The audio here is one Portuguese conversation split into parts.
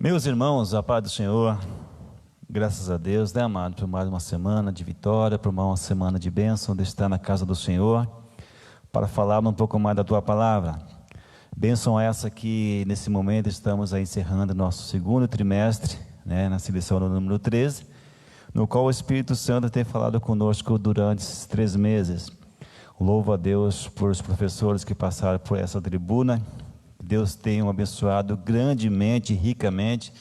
Meus irmãos, a paz do Senhor, graças a Deus, né, amado, por mais uma semana de vitória, por mais uma semana de bênção, de estar na casa do Senhor, para falar um pouco mais da Tua Palavra. Bênção essa que, nesse momento, estamos aí encerrando nosso segundo trimestre, né, na seleção do número 13, no qual o Espírito Santo tem falado conosco durante esses 3 meses. Louvo a Deus por os professores que passaram por essa tribuna. Deus tenha abençoado grandemente, ricamente.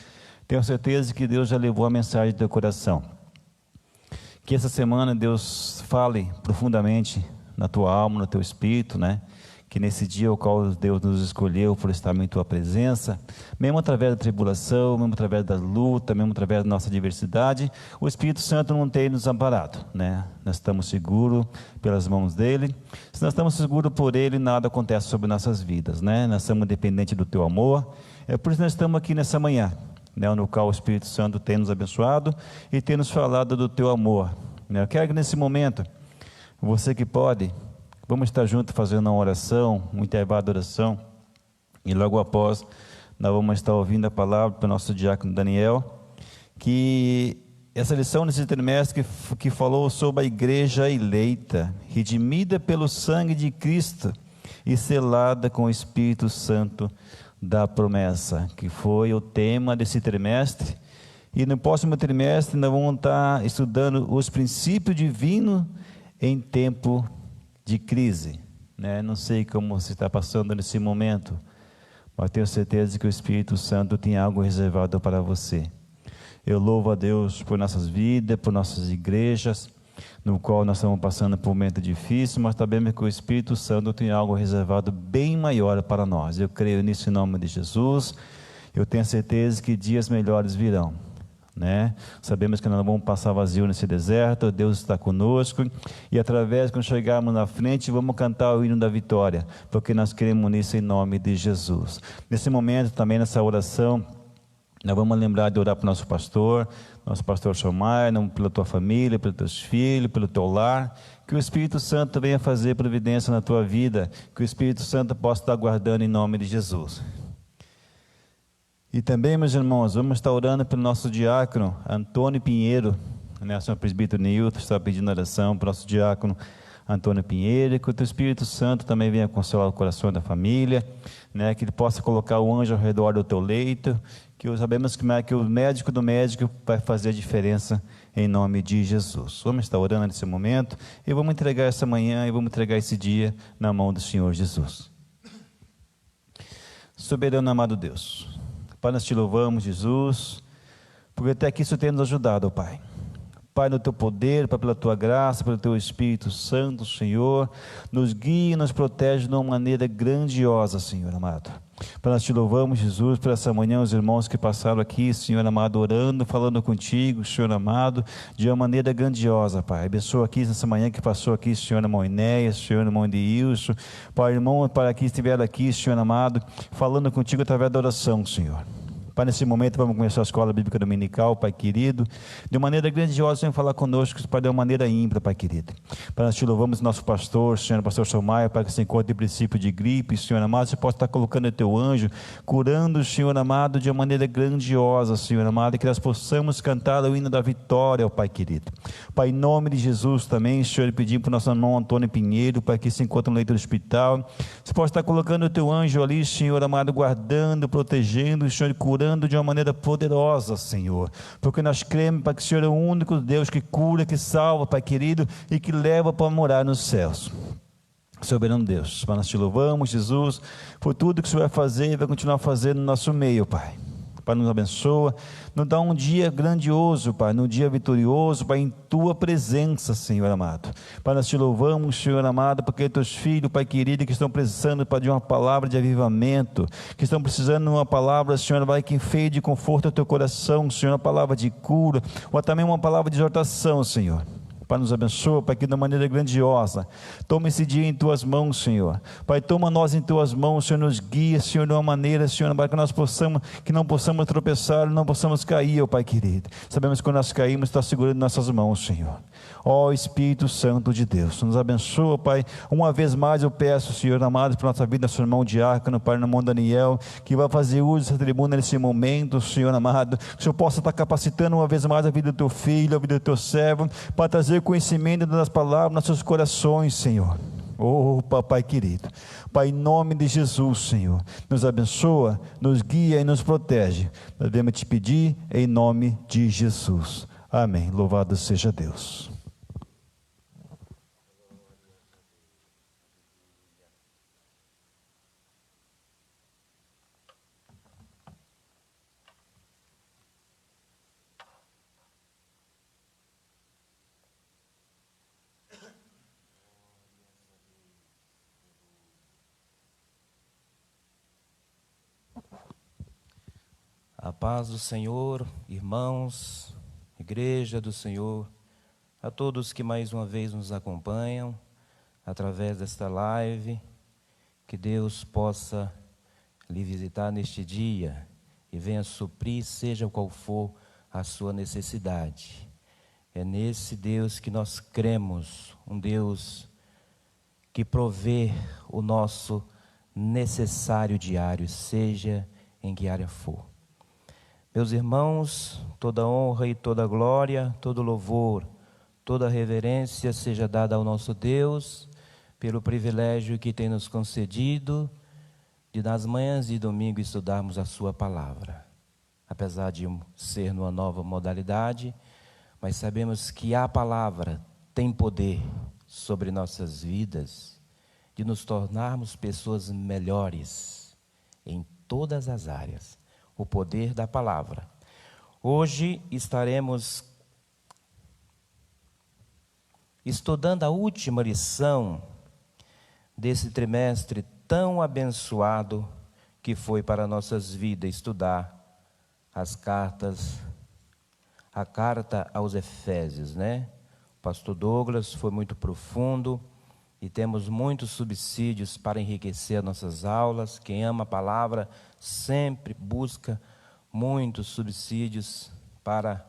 Tenho certeza que Deus já levou a mensagem do teu coração. Que essa semana Deus fale profundamente na tua alma, no teu espírito, né? Que nesse dia o qual Deus nos escolheu por estar em tua presença, mesmo através da tribulação, mesmo através da luta, mesmo através da nossa adversidade, o Espírito Santo não tem nos amparado, né? Nós estamos seguros pelas mãos dele. Se nós estamos seguros por ele, nada acontece sobre nossas vidas, né? Nós somos dependentes do teu amor. É por isso que nós estamos aqui nessa manhã, né? No qual o Espírito Santo tem nos abençoado e tem nos falado do teu amor, né? Eu quero que nesse momento, você que pode, vamos estar juntos fazendo uma oração, um intervalo de oração, e logo após nós vamos estar ouvindo a palavra para o nosso diácono Daniel, que essa lição nesse trimestre que falou sobre a igreja eleita, redimida pelo sangue de Cristo e selada com o Espírito Santo da promessa, que foi o tema desse trimestre. E no próximo trimestre nós vamos estar estudando os princípios divinos em tempo de crise, né? Não sei como você está passando nesse momento, mas tenho certeza que o Espírito Santo tem algo reservado para você. Eu louvo a Deus por nossas vidas, por nossas igrejas, no qual nós estamos passando por um momento difícil, mas sabemos que o Espírito Santo tem algo reservado bem maior para nós. Eu creio nisso em nome de Jesus. Eu tenho certeza que dias melhores virão, né? Sabemos que nós não vamos passar vazio nesse deserto. Deus está conosco, e através, quando chegarmos na frente, vamos cantar o hino da vitória, porque nós queremos nisso em nome de Jesus. Nesse momento também, nessa oração, nós vamos lembrar de orar para o nosso pastor Chomai, pela tua família, pelos teus filhos, pelo teu lar, que o Espírito Santo venha fazer providência na tua vida, que o Espírito Santo possa estar guardando em nome de Jesus. E também, meus irmãos, vamos estar orando pelo nosso diácono Antônio Pinheiro, né? O senhor presbítero Nilton está pedindo oração para o nosso diácono Antônio Pinheiro, que o teu Espírito Santo também venha consolar o coração da família, né? Que ele possa colocar o anjo ao redor do teu leito, que sabemos que o médico do médico vai fazer a diferença em nome de Jesus. Vamos estar orando nesse momento e vamos entregar essa manhã e vamos entregar esse dia na mão do Senhor Jesus. Soberano amado Deus, Pai, nós te louvamos, Jesus, porque até aqui isso tem nos ajudado, Pai. Pai, no teu poder, Pai, pela tua graça, pelo teu Espírito Santo, Senhor, nos guia e nos protege de uma maneira grandiosa, Senhor amado. Pai, nós te louvamos, Jesus, por essa manhã, os irmãos que passaram aqui, Senhor amado, orando, falando contigo, Senhor amado, de uma maneira grandiosa, Pai. Abençoa aqui nessa manhã que passou aqui, Senhor irmão Enéas, Senhor irmão Deilson, Pai, irmão, para que estiveram aqui, Senhor amado, falando contigo através da oração, Senhor. Pai, nesse momento vamos começar a escola bíblica dominical, Pai querido, de maneira grandiosa, vem falar conosco, Pai, de uma maneira ímpar, Pai querido. Pai, nós te louvamos nosso pastor, Senhor, pastor Somaia, Pai, que se encontra em princípio de gripe, Senhor amado, você pode estar colocando o teu anjo, curando, Senhor amado, de uma maneira grandiosa, Senhor amado, e que nós possamos cantar o hino da vitória, Pai querido. Pai, em nome de Jesus também, Senhor, pedimos para o nosso irmão Antônio Pinheiro, Pai, que se encontra no leito do hospital, você pode estar colocando o teu anjo ali, Senhor amado, guardando, protegendo, Senhor, curando de uma maneira poderosa, Senhor, porque nós cremos, Pai, que o Senhor é o único Deus que cura, que salva, Pai querido, e que leva para morar nos céus. Soberano Deus, Pai, nós te louvamos, Jesus, por tudo que o Senhor vai fazer e vai continuar fazendo no nosso meio, Pai. Pai, nos abençoa, nos dá um dia grandioso, Pai, um dia vitorioso, Pai, em Tua presença, Senhor amado. Pai, nós te louvamos, Senhor amado, porque Teus filhos, Pai querido, que estão precisando, Pai, de uma palavra de avivamento, que estão precisando de uma palavra, Senhor, Pai, que enfeie de conforto o Teu coração, Senhor, uma palavra de cura, ou também uma palavra de exortação, Senhor. Pai, nos abençoa, Pai, que de uma maneira grandiosa. Toma esse dia em Tuas mãos, Senhor. Pai, toma nós em Tuas mãos, Senhor, nos guia, Senhor, de uma maneira, Senhor, para que nós possamos, que não possamos tropeçar, não possamos cair, ó Pai querido. Sabemos que quando nós caímos, está segurando nossas mãos, Senhor. Ó Espírito Santo de Deus, nos abençoa, Pai. Uma vez mais eu peço, Senhor, amado, para a nossa vida, nosso irmão diácono, Pai, no irmão Daniel, que vai fazer uso dessa tribuna nesse momento, Senhor amado, que o Senhor possa estar capacitando uma vez mais a vida do Teu filho, a vida do Teu servo, para trazer conhecimento das palavras nos seus corações, Senhor. Oh, Papai querido, Pai, em nome de Jesus, Senhor, nos abençoa, nos guia e nos protege. Nós devemos te pedir em nome de Jesus. Amém. Louvado seja Deus. A paz do Senhor, irmãos, igreja do Senhor, a todos que mais uma vez nos acompanham através desta live, que Deus possa lhe visitar neste dia e venha suprir, seja qual for a sua necessidade. É nesse Deus que nós cremos, um Deus que provê o nosso necessário diário, seja em que área for. Meus irmãos, toda honra e toda glória, todo louvor, toda reverência seja dada ao nosso Deus, pelo privilégio que tem nos concedido de nas manhãs de domingo estudarmos a sua palavra. Apesar de ser numa nova modalidade, mas sabemos que a palavra tem poder sobre nossas vidas, de nos tornarmos pessoas melhores em todas as áreas. O poder da palavra. Hoje estaremos estudando a última lição desse trimestre tão abençoado que foi para nossas vidas, estudar a carta aos Efésios, né? O pastor Douglas foi muito profundo e temos muitos subsídios para enriquecer as nossas aulas. Quem ama a palavra sempre busca muitos subsídios para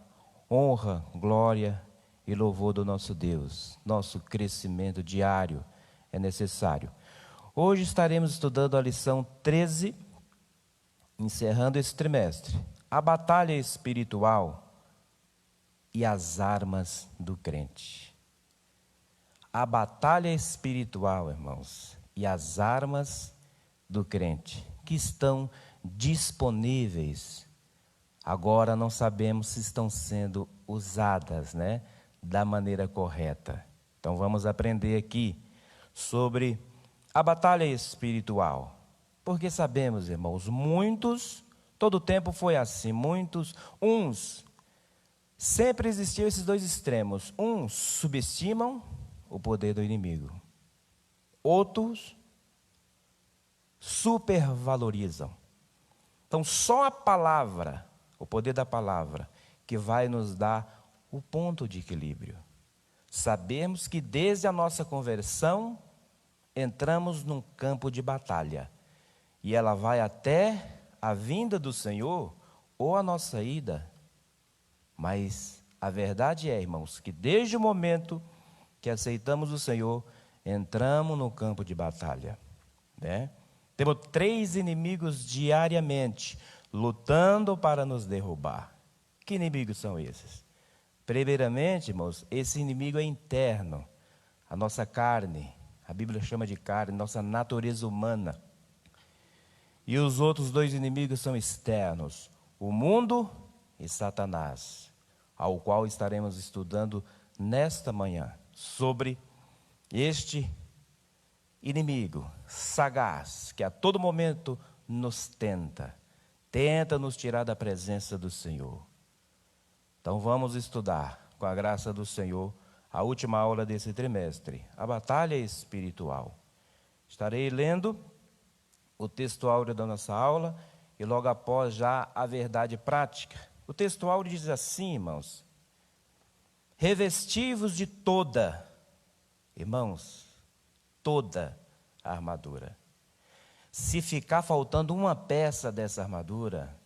honra, glória e louvor do nosso Deus. Nosso crescimento diário é necessário. Hoje estaremos estudando a lição 13, encerrando esse trimestre. A batalha espiritual e as armas do crente. A batalha espiritual, irmãos, e as armas do crente, que estão disponíveis. Agora não sabemos se estão sendo usadas, né, da maneira correta. Então vamos aprender aqui sobre a batalha espiritual. Porque sabemos, irmãos, muitos, todo o tempo foi assim, uns, sempre existiam esses dois extremos. Uns subestimam o poder do inimigo. Outros supervalorizam. Então, só a palavra, o poder da palavra, que vai nos dar o ponto de equilíbrio. Sabemos que desde a nossa conversão, entramos num campo de batalha. E ela vai até a vinda do Senhor ou a nossa ida. Mas a verdade é, irmãos, que desde o momento que aceitamos o Senhor, entramos no campo de batalha, né? Temos 3 inimigos diariamente, lutando para nos derrubar. Que inimigos são esses? Primeiramente, irmãos, esse inimigo é interno, a nossa carne, a Bíblia chama de carne, nossa natureza humana. E os outros 2 inimigos são externos, o mundo e Satanás, ao qual estaremos estudando nesta manhã. Sobre este inimigo sagaz, que a todo momento nos tenta nos tirar da presença do Senhor. Então vamos estudar, com a graça do Senhor, a última aula desse trimestre, a batalha espiritual. Estarei lendo o texto áureo da nossa aula e logo após já a verdade prática. O texto áureo diz assim, irmãos: revesti-vos de toda, irmãos, toda a armadura. Se ficar faltando uma peça dessa armadura,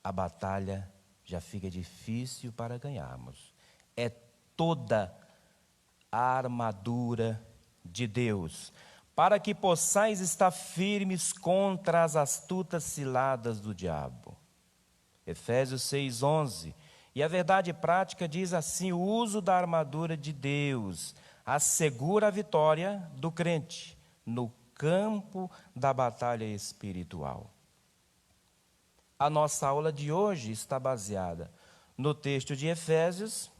a batalha já fica difícil para ganharmos. É toda a armadura de Deus, para que possais estar firmes contra as astutas ciladas do diabo. Efésios 6:11. E a verdade prática diz assim: o uso da armadura de Deus assegura a vitória do crente no campo da batalha espiritual. A nossa aula de hoje está baseada no texto de Efésios,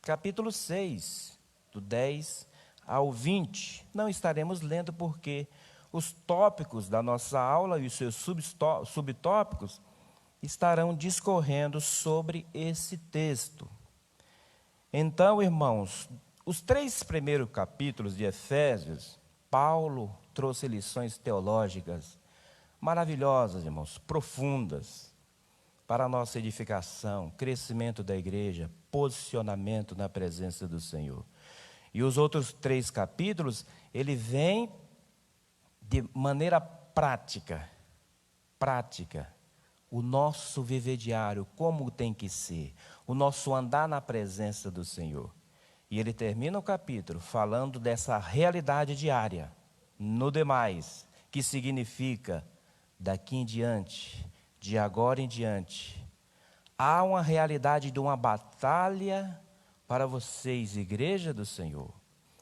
capítulo 6, do 10 ao 20. Não estaremos lendo porque os tópicos da nossa aula e os seus subtópicos estarão discorrendo sobre esse texto. Então, irmãos, os 3 primeiros capítulos de Efésios, Paulo trouxe lições teológicas maravilhosas, irmãos, profundas, para a nossa edificação, crescimento da igreja, posicionamento na presença do Senhor. E os outros 3 capítulos, ele vem de maneira prática, o nosso viver diário, como tem que ser, o nosso andar na presença do Senhor. E ele termina o capítulo falando dessa realidade diária, no demais, que significa daqui em diante, de agora em diante, há uma realidade de uma batalha para vocês, igreja do Senhor,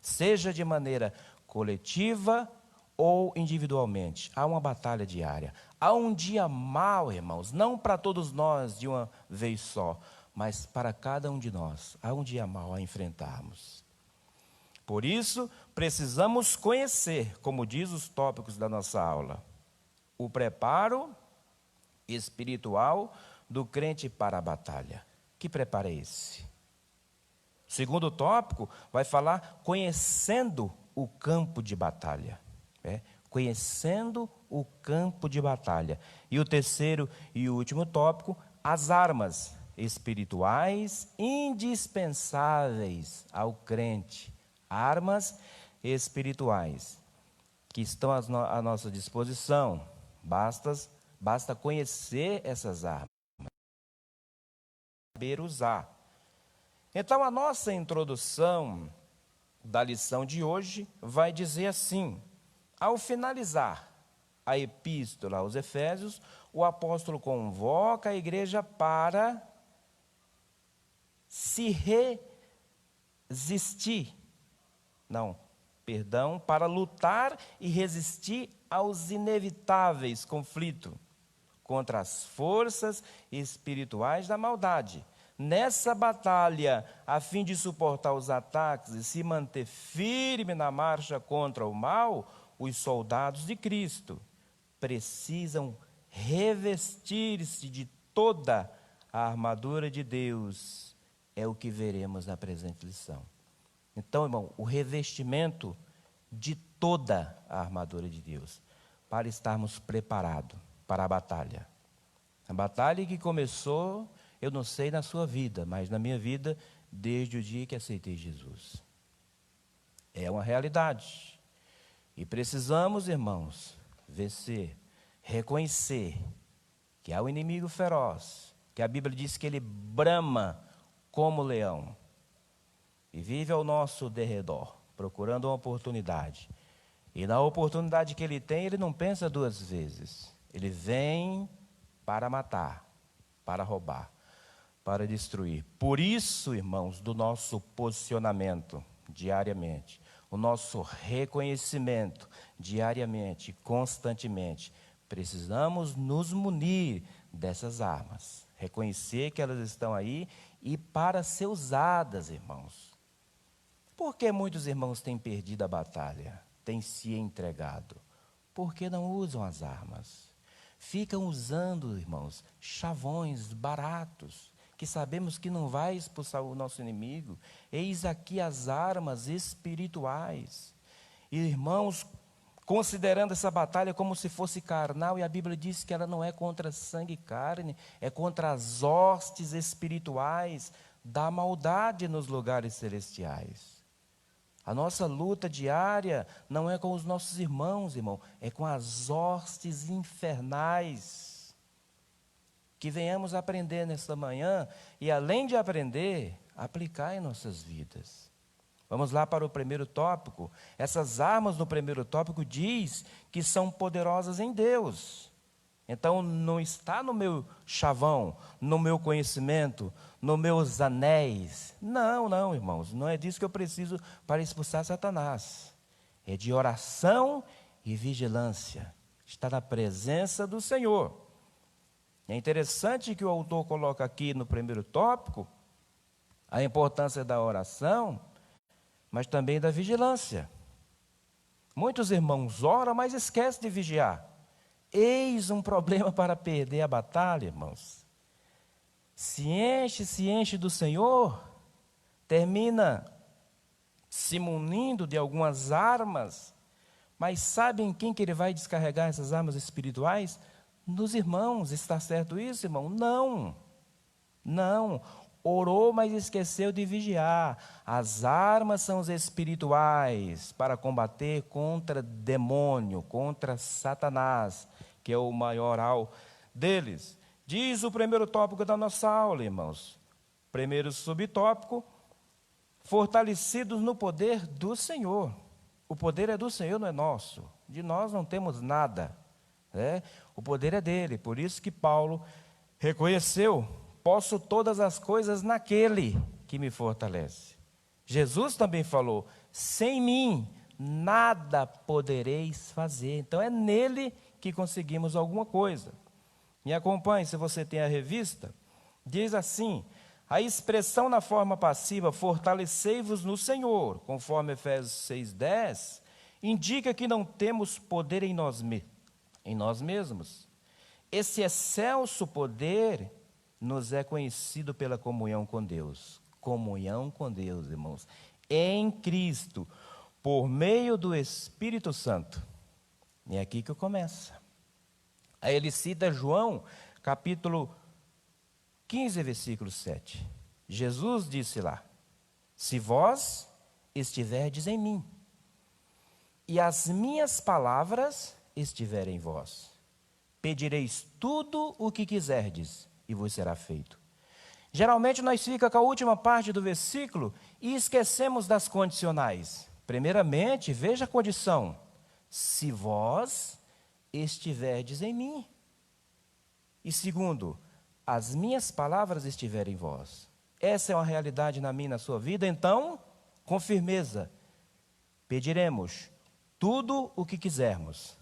seja de maneira coletiva ou individualmente. Há uma batalha diária. Há um dia mau, irmãos, não para todos nós de uma vez só, mas para cada um de nós. Há um dia mau a enfrentarmos. Por isso, precisamos conhecer, como diz os tópicos da nossa aula, o preparo espiritual do crente para a batalha. Que preparo é esse? O segundo tópico vai falar conhecendo o campo de batalha. Conhecendo o campo de batalha. E o terceiro e último tópico, as armas espirituais indispensáveis ao crente. Armas espirituais que estão à nossa disposição. Basta conhecer essas armas, saber usar. Então, a nossa introdução da lição de hoje vai dizer assim: ao finalizar a epístola aos Efésios, o apóstolo convoca a igreja para para lutar e resistir aos inevitáveis conflitos contra as forças espirituais da maldade. Nessa batalha, a fim de suportar os ataques e se manter firme na marcha contra o mal, os soldados de Cristo precisam revestir-se de toda a armadura de Deus. É o que veremos na presente lição. Então, irmão, o revestimento de toda a armadura de Deus, para estarmos preparados para a batalha. A batalha que começou, eu não sei na sua vida, mas na minha vida, desde o dia que aceitei Jesus. É uma realidade. E precisamos, irmãos, vencer, reconhecer que há um inimigo feroz, que a Bíblia diz que ele brama como leão e vive ao nosso derredor, procurando uma oportunidade. E na oportunidade que ele tem, ele não pensa 2 vezes. Ele vem para matar, para roubar, para destruir. Por isso, irmãos, do nosso posicionamento diariamente, o nosso reconhecimento diariamente, constantemente, precisamos nos munir dessas armas, reconhecer que elas estão aí e para ser usadas, irmãos. Por que muitos irmãos têm perdido a batalha, têm se entregado? Porque não usam as armas. Ficam usando, irmãos, chavões baratos, que sabemos que não vai expulsar o nosso inimigo. Eis aqui as armas espirituais. E, irmãos, considerando essa batalha como se fosse carnal, e a Bíblia diz que ela não é contra sangue e carne, é contra as hostes espirituais da maldade nos lugares celestiais. A nossa luta diária não é com os nossos irmãos, irmão, é com as hostes infernais. Que venhamos aprender nesta manhã e, além de aprender, aplicar em nossas vidas. Vamos lá para o primeiro tópico. Essas armas no primeiro tópico diz que são poderosas em Deus. Então, não está no meu chavão, no meu conhecimento, nos meus anéis. Não, irmãos, não é disso que eu preciso para expulsar Satanás. É de oração e vigilância. Está na presença do Senhor. É interessante que o autor coloca aqui no primeiro tópico a importância da oração, mas também da vigilância. Muitos irmãos oram, mas esquecem de vigiar. Eis um problema para perder a batalha, irmãos. Se enche do Senhor, termina se munindo de algumas armas, mas sabe em quem que ele vai descarregar essas armas espirituais? Nos irmãos. Está certo isso, irmão? Não. Orou, mas esqueceu de vigiar. As armas são os espirituais para combater contra demônio, contra Satanás, que é o maioral deles. Diz o primeiro tópico da nossa aula, irmãos. Primeiro subtópico, fortalecidos no poder do Senhor. O poder é do Senhor, não é nosso. De nós não temos nada. O poder é dele. Por isso que Paulo reconheceu: posso todas as coisas naquele que me fortalece. Jesus também falou: sem mim nada podereis fazer. Então é nele que conseguimos alguma coisa. Me acompanhe, se você tem a revista. Diz assim: a expressão na forma passiva, fortalecei-vos no Senhor, conforme Efésios 6,10, indica que não temos poder em nós mesmos. Esse excelso poder nos é conhecido pela comunhão com Deus. Comunhão com Deus, irmãos, em Cristo, por meio do Espírito Santo. E é aqui que começa. Aí ele cita João, capítulo 15, versículo 7. Jesus disse lá: se vós estiverdes em mim, e as minhas palavras estiverem em vós, pedireis tudo o que quiserdes, e vos será feito. Geralmente nós ficamos com a última parte do versículo e esquecemos das condicionais. Primeiramente, veja a condição: se vós estiverdes em mim. E segundo, as minhas palavras estiverem em vós. Essa é uma realidade na minha e na sua vida. Então, com firmeza, pediremos tudo o que quisermos,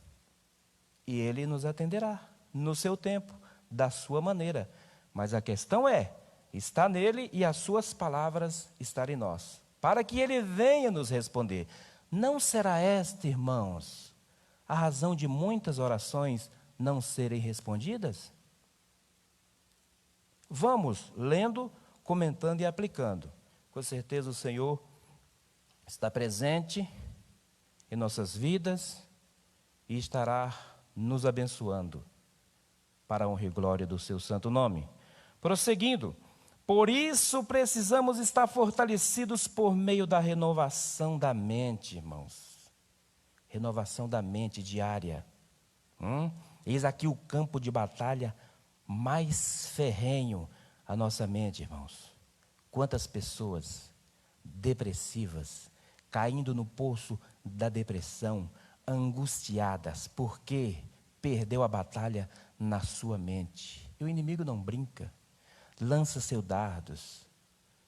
e Ele nos atenderá no seu tempo, da sua maneira. Mas a questão é, está nele e as suas palavras estarem em nós, para que Ele venha nos responder. Não será esta, irmãos, a razão de muitas orações não serem respondidas? Vamos lendo, comentando e aplicando. Com certeza o Senhor está presente em nossas vidas e estará nos abençoando para a honra e glória do seu santo nome. Prosseguindo, por isso precisamos estar fortalecidos por meio da renovação da mente, irmãos. Renovação da mente diária. Eis aqui o campo de batalha mais ferrenho, a nossa mente, irmãos. Quantas pessoas depressivas, caindo no poço da depressão, angustiadas, porque perdeu a batalha na sua mente. E o inimigo não brinca. Lança seus dardos,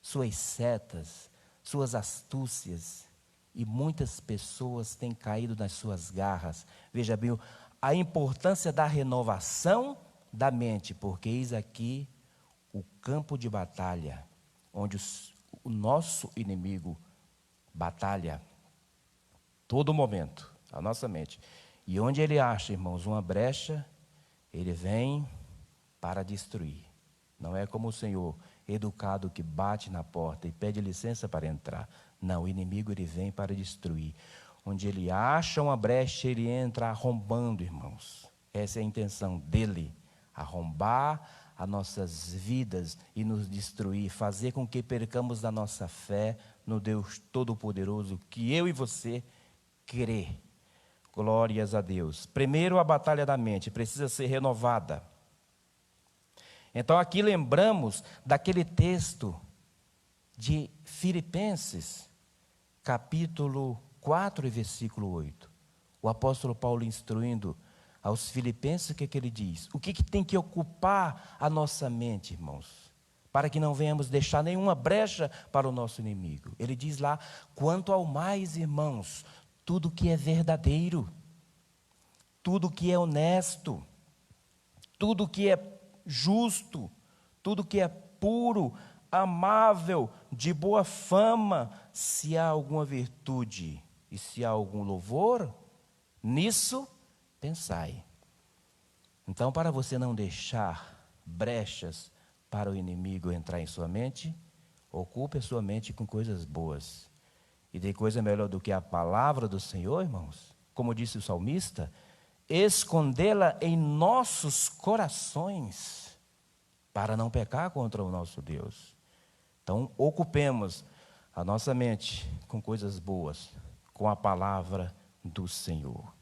suas setas, suas astúcias, e muitas pessoas têm caído nas suas garras. Veja bem a importância da renovação da mente, porque eis aqui o campo de batalha, onde o nosso inimigo batalha todo momento, a nossa mente. E onde ele acha, irmãos, uma brecha, ele vem para destruir. Não é como o Senhor, educado, que bate na porta e pede licença para entrar. Não, o inimigo ele vem para destruir. Onde ele acha uma brecha, ele entra arrombando, irmãos. Essa é a intenção dele, arrombar as nossas vidas e nos destruir, fazer com que percamos a nossa fé no Deus Todo-Poderoso, que eu e você crê. Glórias a Deus. Primeiro, a batalha da mente precisa ser renovada. Então, aqui lembramos daquele texto de Filipenses, capítulo 4 e versículo 8. O apóstolo Paulo instruindo aos filipenses, o que ele diz? O que tem que ocupar a nossa mente, irmãos? Para que não venhamos deixar nenhuma brecha para o nosso inimigo. Ele diz lá, quanto ao mais, irmãos, tudo que é verdadeiro, tudo que é honesto, tudo que é justo, tudo que é puro, amável, de boa fama, se há alguma virtude e se há algum louvor, nisso pensai. Então, para você não deixar brechas para o inimigo entrar em sua mente, ocupe a sua mente com coisas boas. E tem coisa melhor do que a palavra do Senhor, irmãos? Como disse o salmista, escondê-la em nossos corações, para não pecar contra o nosso Deus. Então, ocupemos a nossa mente com coisas boas, com a palavra do Senhor.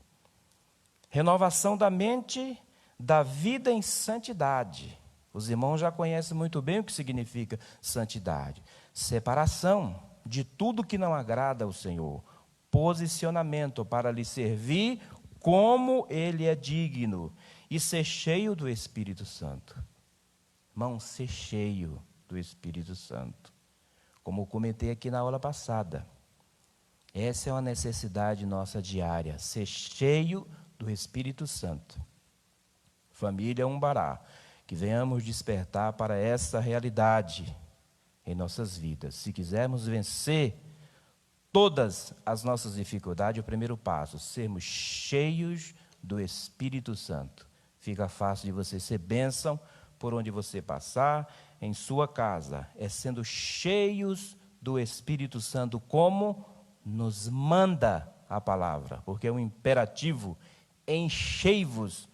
Renovação da mente, da vida em santidade. Os irmãos já conhecem muito bem o que significa santidade. Separação de tudo que não agrada ao Senhor. Posicionamento para lhe servir como Ele é digno. E ser cheio do Espírito Santo. Irmão, ser cheio do Espírito Santo. Como eu comentei aqui na aula passada. Essa é uma necessidade nossa diária. Ser cheio do Espírito Santo. Família Umbará, que venhamos despertar para essa realidade em nossas vidas. Se quisermos vencer todas as nossas dificuldades, o primeiro passo, sermos cheios do Espírito Santo. Fica fácil de você ser bênção por onde você passar, em sua casa, é sendo cheios do Espírito Santo, como nos manda a palavra, porque é um imperativo, enchei-vos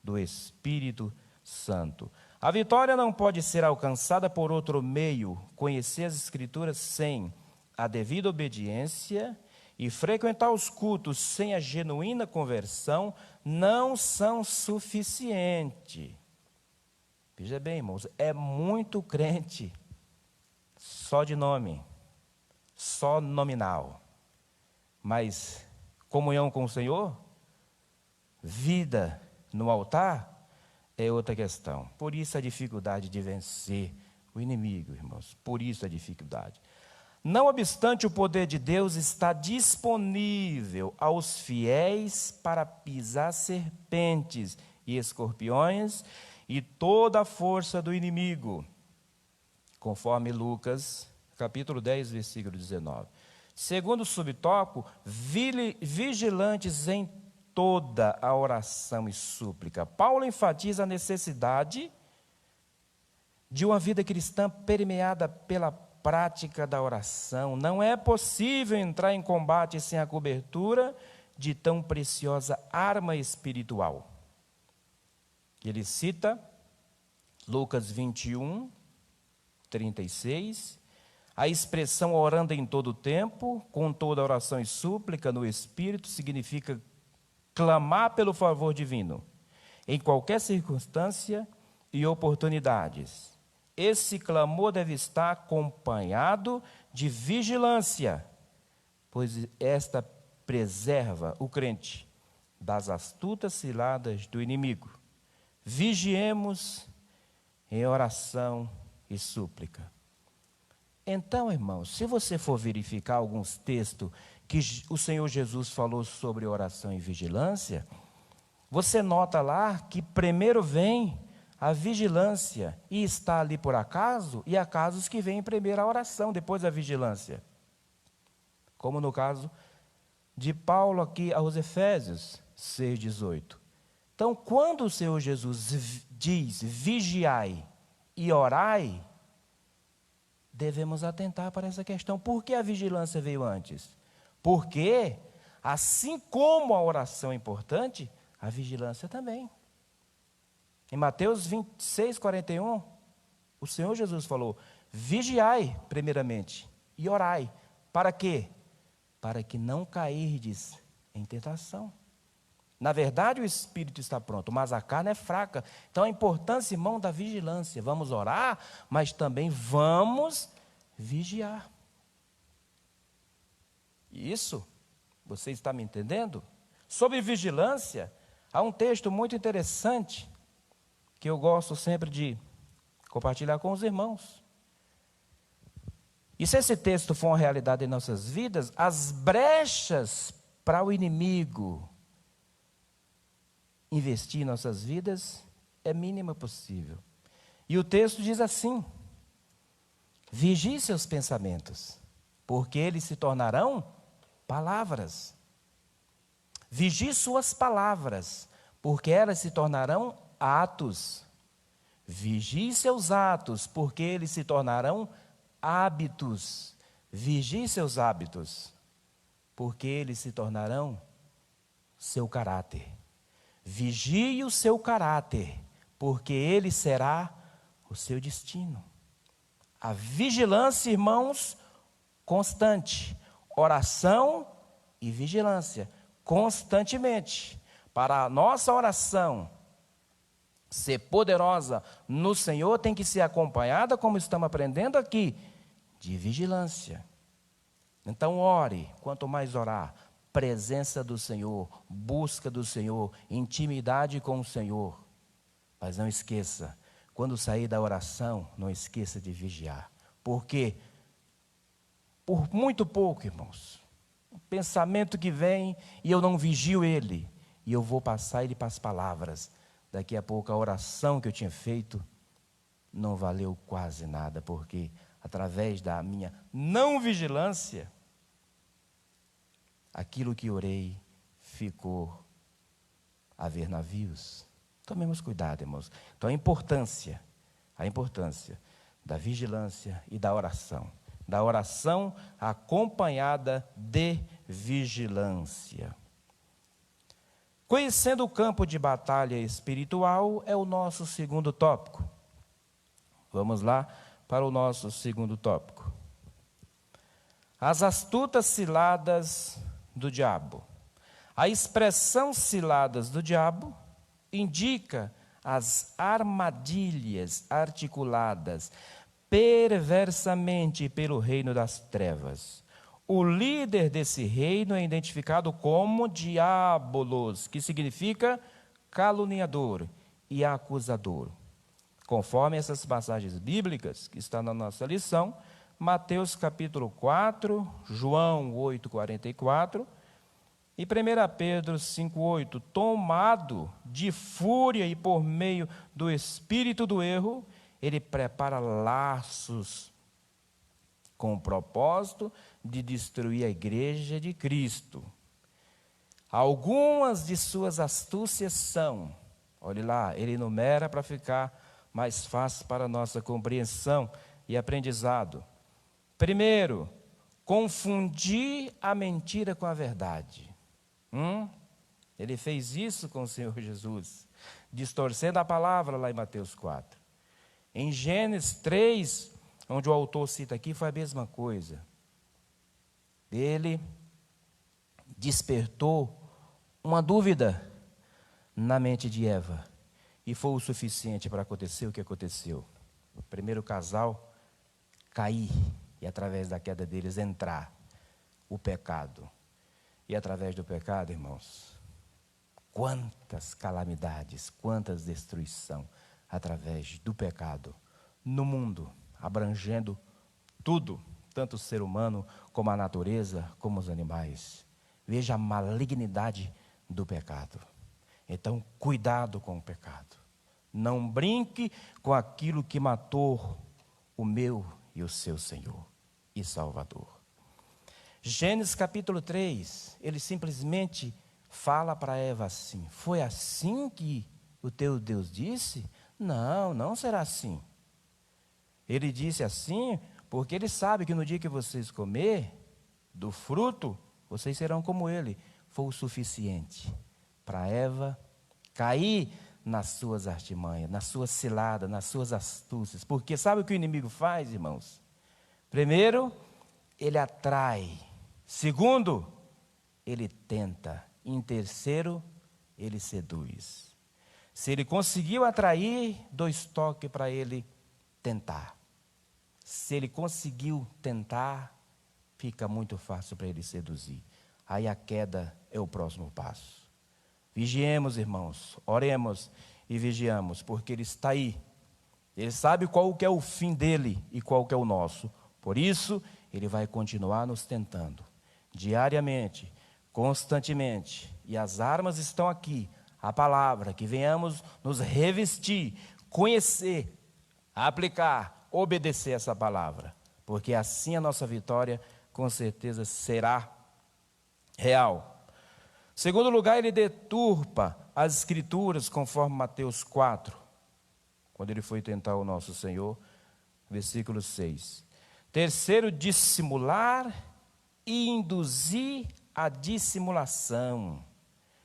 do Espírito Santo. A vitória não pode ser alcançada por outro meio, conhecer as Escrituras sem a devida obediência e frequentar os cultos sem a genuína conversão não são suficientes. Veja bem, irmãos, é muito crente, só de nome, só nominal, mas comunhão com o Senhor, vida no altar, é outra questão. Por isso a dificuldade de vencer o inimigo, irmãos, por isso a dificuldade. Não obstante, o poder de Deus está disponível aos fiéis para pisar serpentes e escorpiões e toda a força do inimigo, conforme Lucas, capítulo 10, versículo 19. Segundo o subtópico, vigilantes em toda a oração e súplica. Paulo enfatiza a necessidade de uma vida cristã permeada pela prática da oração. Não é possível entrar em combate sem a cobertura de tão preciosa arma espiritual. Ele cita Lucas 21, 36, a expressão orando em todo o tempo, com toda oração e súplica no Espírito, significa clamar pelo favor divino, em qualquer circunstância e oportunidades. Esse clamor deve estar acompanhado de vigilância, pois esta preserva o crente das astutas ciladas do inimigo. Vigiemos em oração e súplica. Então, irmãos, se você for verificar alguns textos que o Senhor Jesus falou sobre oração e vigilância, você nota lá que primeiro vem a vigilância, e está ali por acaso, e há casos que vem primeiro a oração, depois a vigilância. Como no caso de Paulo aqui aos Efésios 6,18. Então, quando o Senhor Jesus diz vigiai e orai, devemos atentar para essa questão. Por que a vigilância veio antes? Porque, assim como a oração é importante, a vigilância também. Em Mateus 26, 41, o Senhor Jesus falou: vigiai primeiramente e orai. Para quê? Para que não cairdes em tentação. Na verdade, o espírito está pronto, mas a carne é fraca. Então, a importância, irmão, da vigilância. Vamos orar, mas também vamos vigiar. Isso, você está me entendendo? Sobre vigilância, há um texto muito interessante que eu gosto sempre de compartilhar com os irmãos. E se esse texto for uma realidade em nossas vidas, as brechas para o inimigo investir em nossas vidas é mínima possível. E o texto diz assim: vigie seus pensamentos, porque eles se tornarão palavras. Vigie suas palavras, porque elas se tornarão atos. Vigie seus atos, porque eles se tornarão hábitos. Vigie seus hábitos, porque eles se tornarão seu caráter. Vigie o seu caráter, porque ele será o seu destino. A vigilância, irmãos, constante. Oração e vigilância, constantemente. Para a nossa oração ser poderosa no Senhor, tem que ser acompanhada, como estamos aprendendo aqui, de vigilância. Então ore, quanto mais orar, presença do Senhor, busca do Senhor, intimidade com o Senhor. Mas não esqueça, quando sair da oração, não esqueça de vigiar. Porque, por muito pouco, irmãos, o pensamento que vem e eu não vigio ele, e eu vou passar ele para as palavras. Daqui a pouco a oração que eu tinha feito não valeu quase nada, porque através da minha não vigilância, aquilo que orei ficou a ver navios. Tomemos cuidado, irmãos. Então a importância da vigilância e da oração acompanhada de vigilância. Conhecendo o campo de batalha espiritual é o nosso segundo tópico. Vamos lá para o nosso segundo tópico. As astutas ciladas do diabo. A expressão ciladas do diabo indica as armadilhas articuladas perversamente pelo reino das trevas. O líder desse reino é identificado como diabolos, que significa caluniador e acusador. Conforme essas passagens bíblicas que estão na nossa lição, Mateus capítulo 4, João 8, 44 e 1 Pedro 5, 8, tomado de fúria e por meio do espírito do erro, ele prepara laços com o propósito de destruir a igreja de Cristo. Algumas de suas astúcias são, olhe lá, ele enumera para ficar mais fácil para a nossa compreensão e aprendizado. Primeiro, confundir a mentira com a verdade. Ele fez isso com o Senhor Jesus, distorcendo a palavra lá em Mateus 4. Em Gênesis 3, onde o autor cita aqui, foi a mesma coisa. Ele despertou uma dúvida na mente de Eva, e foi o suficiente para acontecer o que aconteceu. O primeiro casal cair, e através da queda deles entrar o pecado. E através do pecado, irmãos, quantas calamidades, quantas destruição através do pecado no mundo, abrangendo tudo, tanto o ser humano como a natureza, como os animais. Veja a malignidade do pecado. Então, cuidado com o pecado. Não brinque com aquilo que matou o meu e o seu Senhor e Salvador. Gênesis capítulo 3, ele simplesmente fala para Eva assim: foi assim que o teu Deus disse? Não, não será assim. Ele disse assim porque ele sabe que no dia que vocês comer do fruto, vocês serão como ele. Foi o suficiente para Eva cair nas suas artimanhas, nas suas ciladas, nas suas astúcias. Porque sabe o que o inimigo faz, irmãos? Primeiro, ele atrai. Segundo, ele tenta. Em terceiro, ele seduz. Se ele conseguiu atrair, 2 toques para ele tentar. Se ele conseguiu tentar, fica muito fácil para ele seduzir. Aí a queda é o próximo passo. Vigiemos, irmãos, oremos e vigiamos, porque ele está aí. Ele sabe qual que é o fim dele e qual que é o nosso. Por isso, ele vai continuar nos tentando, diariamente, constantemente. E as armas estão aqui, a palavra, que venhamos nos revestir, conhecer, aplicar, obedecer essa palavra. Porque assim a nossa vitória, com certeza, será real. Segundo lugar, ele deturpa as escrituras, conforme Mateus 4, quando ele foi tentar o nosso Senhor, versículo 6. Terceiro, dissimular e induzir a dissimulação,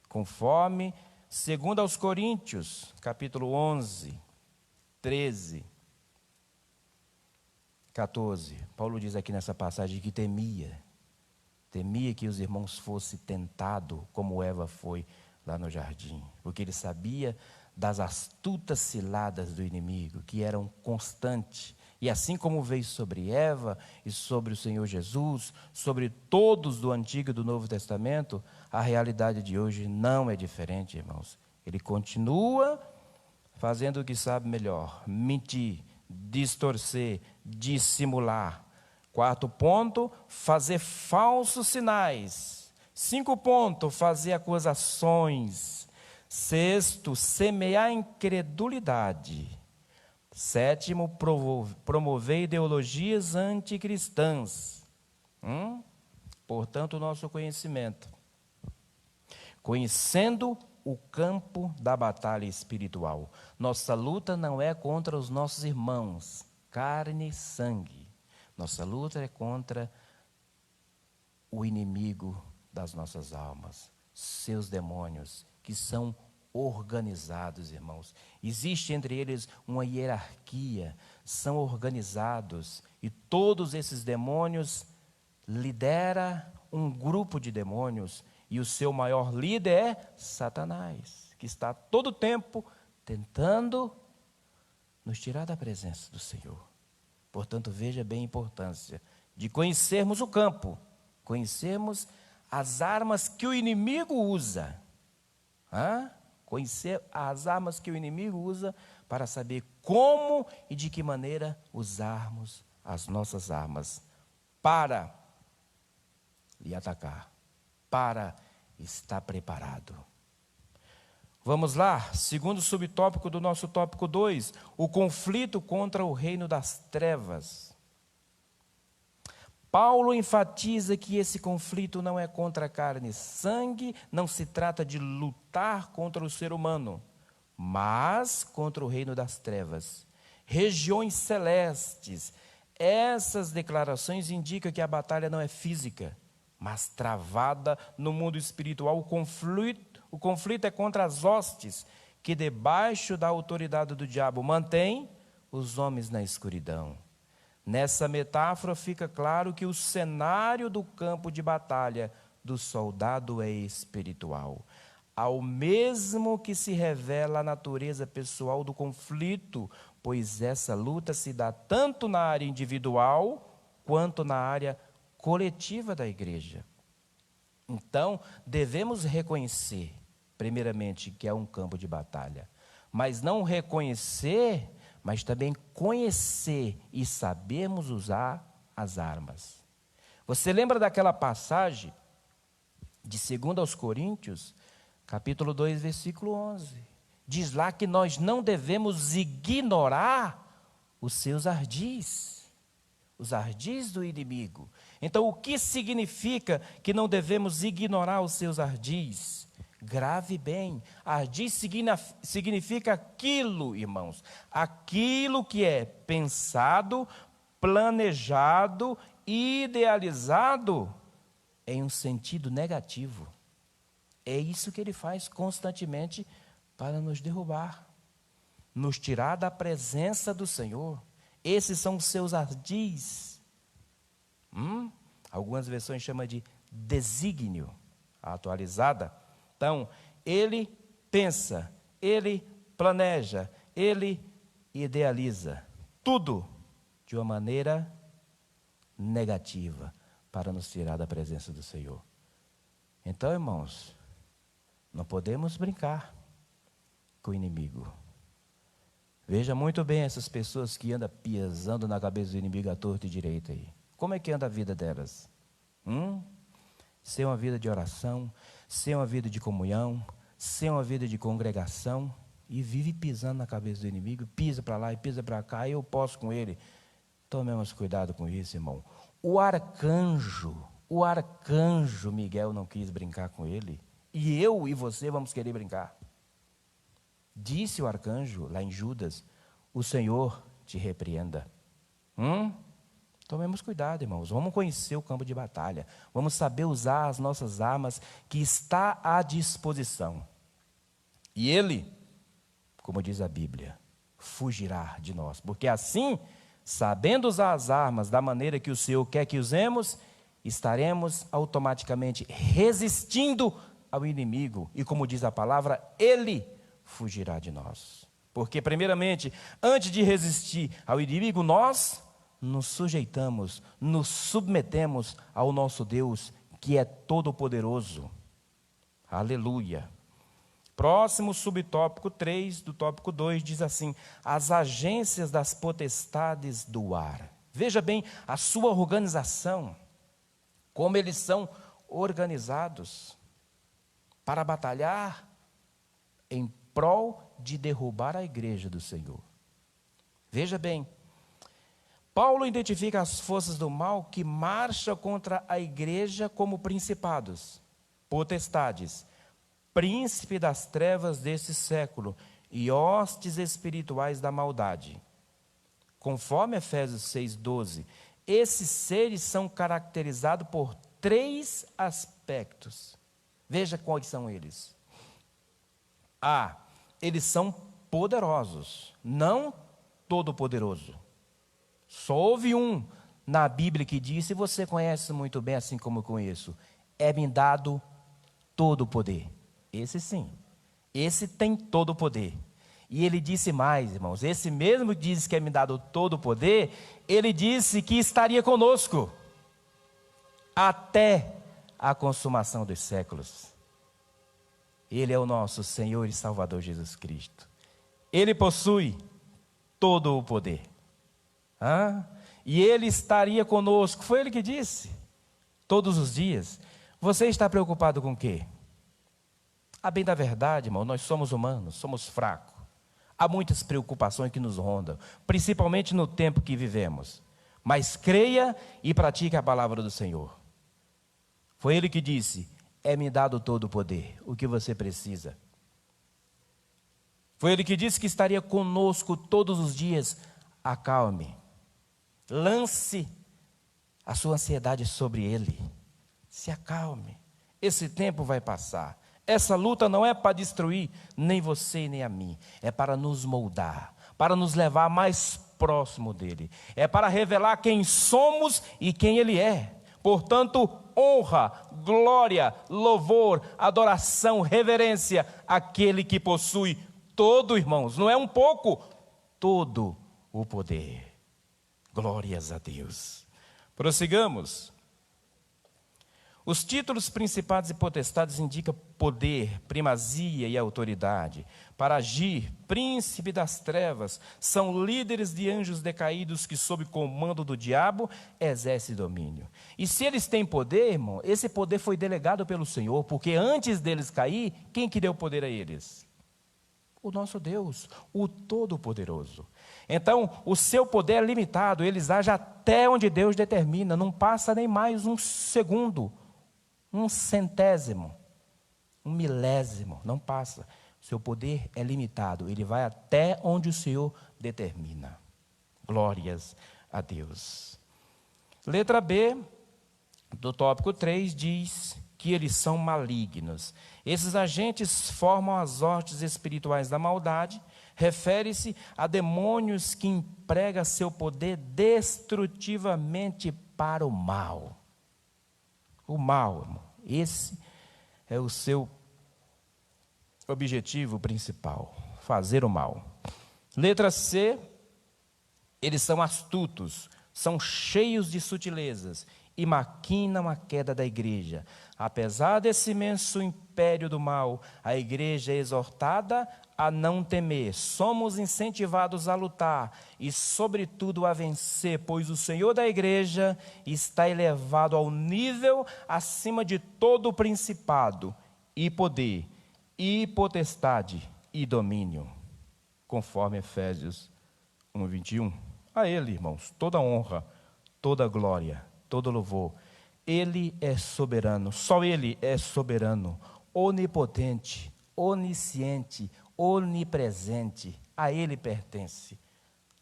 conforme 2 aos Coríntios, capítulo 11, 13, 14. Paulo diz aqui nessa passagem que temia que os irmãos fossem tentados como Eva foi lá no jardim, porque ele sabia das astutas ciladas do inimigo, que eram constantes. E assim como veio sobre Eva e sobre o Senhor Jesus, sobre todos do Antigo e do Novo Testamento, a realidade de hoje não é diferente, irmãos. Ele continua fazendo o que sabe melhor: mentir, distorcer, dissimular. 4 ponto, fazer falsos sinais. 5 ponto, fazer acusações. 6, semear incredulidade. 7, promover ideologias anticristãs. Portanto, o nosso conhecimento. Conhecendo o campo da batalha espiritual. Nossa luta não é contra os nossos irmãos, carne e sangue. Nossa luta é contra o inimigo das nossas almas, seus demônios, que são organizados, irmãos. Existe entre eles uma hierarquia, são organizados, e todos esses demônios lideram um grupo de demônios, e o seu maior líder é Satanás, que está todo tempo tentando nos tirar da presença do Senhor. Portanto, veja bem a importância de conhecermos o campo, conhecermos as armas que o inimigo usa. Conhecer as armas que o inimigo usa para saber como e de que maneira usarmos as nossas armas para lhe atacar, para estar preparado. Vamos lá, segundo subtópico do nosso tópico 2, o conflito contra o reino das trevas. Paulo enfatiza que esse conflito não é contra carne e sangue, não se trata de lutar contra o ser humano, mas contra o reino das trevas, regiões celestes. Essas declarações indicam que a batalha não é física, mas travada no mundo espiritual. O conflito é contra as hostes que, debaixo da autoridade do diabo, mantém os homens na escuridão. Nessa metáfora fica claro que o cenário do campo de batalha do soldado é espiritual. Ao mesmo que se revela a natureza pessoal do conflito, pois essa luta se dá tanto na área individual quanto na área coletiva da igreja. Então, devemos reconhecer, primeiramente, que é um campo de batalha, mas não reconhecer, mas também conhecer e sabermos usar as armas. Você lembra daquela passagem de 2 aos Coríntios, capítulo 2, versículo 11? Diz lá que nós não devemos ignorar os seus ardis, os ardis do inimigo. Então, o que significa que não devemos ignorar os seus ardis? Grave bem, ardis significa aquilo, irmãos, aquilo que é pensado, planejado, idealizado em um sentido negativo. É isso que ele faz constantemente para nos derrubar, nos tirar da presença do Senhor. Esses são os seus ardis. Algumas versões chamam de desígnio, a atualizada. Então, ele pensa, ele planeja, ele idealiza tudo de uma maneira negativa para nos tirar da presença do Senhor. Então, irmãos, não podemos brincar com o inimigo. Veja muito bem essas pessoas que andam pisando na cabeça do inimigo à torta e direita aí. Como é que anda a vida delas? Sem uma vida de oração, sem uma vida de comunhão, sem uma vida de congregação, e vive pisando na cabeça do inimigo, pisa para lá e pisa para cá, e eu posso com ele. Tomemos cuidado com isso, irmão. O arcanjo Miguel não quis brincar com ele, e eu e você vamos querer brincar. Disse o arcanjo, lá em Judas, o Senhor te repreenda. Tomemos cuidado, irmãos. Vamos conhecer o campo de batalha. Vamos saber usar as nossas armas que está à disposição. E ele, como diz a Bíblia, fugirá de nós. Porque assim, sabendo usar as armas da maneira que o Senhor quer que usemos, estaremos automaticamente resistindo ao inimigo. E como diz a palavra, ele fugirá de nós. Porque, primeiramente, antes de resistir ao inimigo, nós nos sujeitamos, nos submetemos ao nosso Deus, que é todo-poderoso. Aleluia. Próximo subtópico 3 do tópico 2 diz assim: as agências das potestades do ar. Veja bem a sua organização, como eles são organizados para batalhar em prol de derrubar a igreja do Senhor. Veja bem, Paulo identifica as forças do mal que marcham contra a igreja como principados, potestades, príncipe das trevas deste século e hostes espirituais da maldade. Conforme Efésios 6,12, esses seres são caracterizados por 3 aspectos. Veja quais são eles. Eles são poderosos, não todo-poderoso. Só houve um na Bíblia que disse, e você conhece muito bem, assim como eu conheço: é-me dado todo o poder. Esse sim, esse tem todo o poder. E ele disse mais, irmãos, esse mesmo que diz que é-me dado todo o poder, ele disse que estaria conosco até a consumação dos séculos. Ele é o nosso Senhor e Salvador Jesus Cristo. Ele possui todo o poder. E ele estaria conosco. Foi ele que disse. Todos os dias. Você está preocupado com o quê? A bem da verdade, irmão, nós somos humanos, somos fracos. Há muitas preocupações que nos rondam, principalmente no tempo que vivemos. Mas creia e pratique a palavra do Senhor. Foi ele que disse: é-me dado todo o poder, o que você precisa. Foi ele que disse que estaria conosco todos os dias. Acalme. Lance a sua ansiedade sobre ele. Se acalme. Esse tempo vai passar. Essa luta não é para destruir nem você nem a mim. É para nos moldar, para nos levar mais próximo dele. É para revelar quem somos e quem ele é. Portanto, honra, glória, louvor, adoração, reverência àquele que possui todo, irmãos, não é um pouco, todo o poder. Glórias a Deus. Prossigamos. Os títulos principados e potestades indicam poder, primazia e autoridade. Para agir, príncipe das trevas, são líderes de anjos decaídos que, sob comando do diabo, exercem domínio. E se eles têm poder, irmão, esse poder foi delegado pelo Senhor, porque antes deles cair, quem que deu poder a eles? O nosso Deus, o Todo-Poderoso. Então, o seu poder é limitado, eles agem até onde Deus determina, não passa nem mais um segundo, um centésimo, um milésimo, não passa. O seu poder é limitado, ele vai até onde o Senhor determina. Glórias a Deus. Letra B, do tópico 3, diz que eles são malignos. Esses agentes formam as hostes espirituais da maldade, refere-se a demônios que empregam seu poder destrutivamente para o mal. O mal, irmão, esse é o seu objetivo principal, fazer o mal. Letra C, eles são astutos, são cheios de sutilezas e maquinam a queda da igreja. Apesar desse imenso império do mal, a igreja é exortada a não temer. Somos incentivados a lutar e, sobretudo, a vencer, pois o Senhor da igreja está elevado ao nível acima de todo principado e poder, e potestade e domínio, conforme Efésios 1:21. A Ele, irmãos, toda honra, toda glória, todo louvor. Ele é soberano, só Ele é soberano, onipotente, onisciente, onipresente. A Ele pertence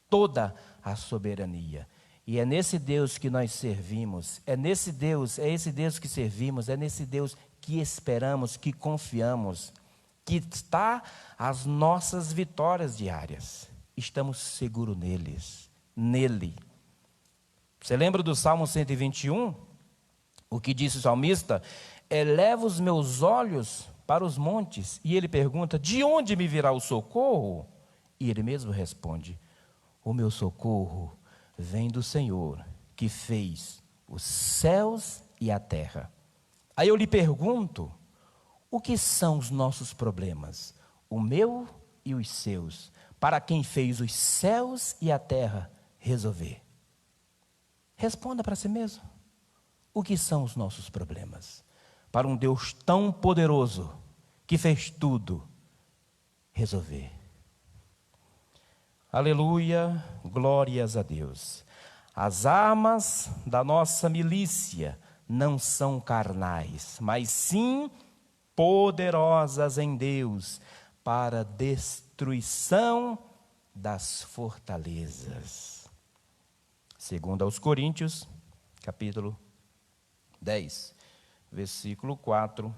toda a soberania. E é nesse Deus que nós servimos, é esse Deus que servimos, é nesse Deus que esperamos, que confiamos, que está as nossas vitórias diárias. Estamos seguros nele. Você lembra do Salmo 121? O que disse o salmista? Eleva os meus olhos para os montes. E ele pergunta, de onde me virá o socorro? E ele mesmo responde, o meu socorro vem do Senhor, que fez os céus e a terra. Aí eu lhe pergunto, o que são os nossos problemas? O meu e os seus, para quem fez os céus e a terra resolver. Responda para si mesmo. O que são os nossos problemas? Para um Deus tão poderoso, que fez tudo, resolver. Aleluia, glórias a Deus. As armas da nossa milícia não são carnais, mas sim poderosas em Deus, para destruição das fortalezas. Segundo aos Coríntios, capítulo 10, versículo 4.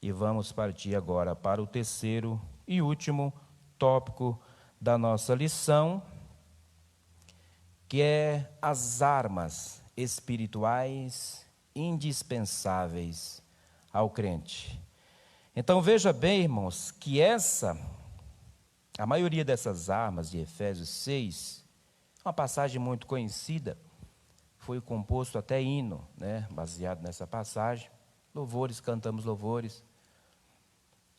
E vamos partir agora para o terceiro e último tópico da nossa lição, que é as armas espirituais indispensáveis ao crente. Então veja bem, irmãos, que a maioria dessas armas de Efésios 6, uma passagem muito conhecida, foi composto até hino, baseado nessa passagem, cantamos louvores,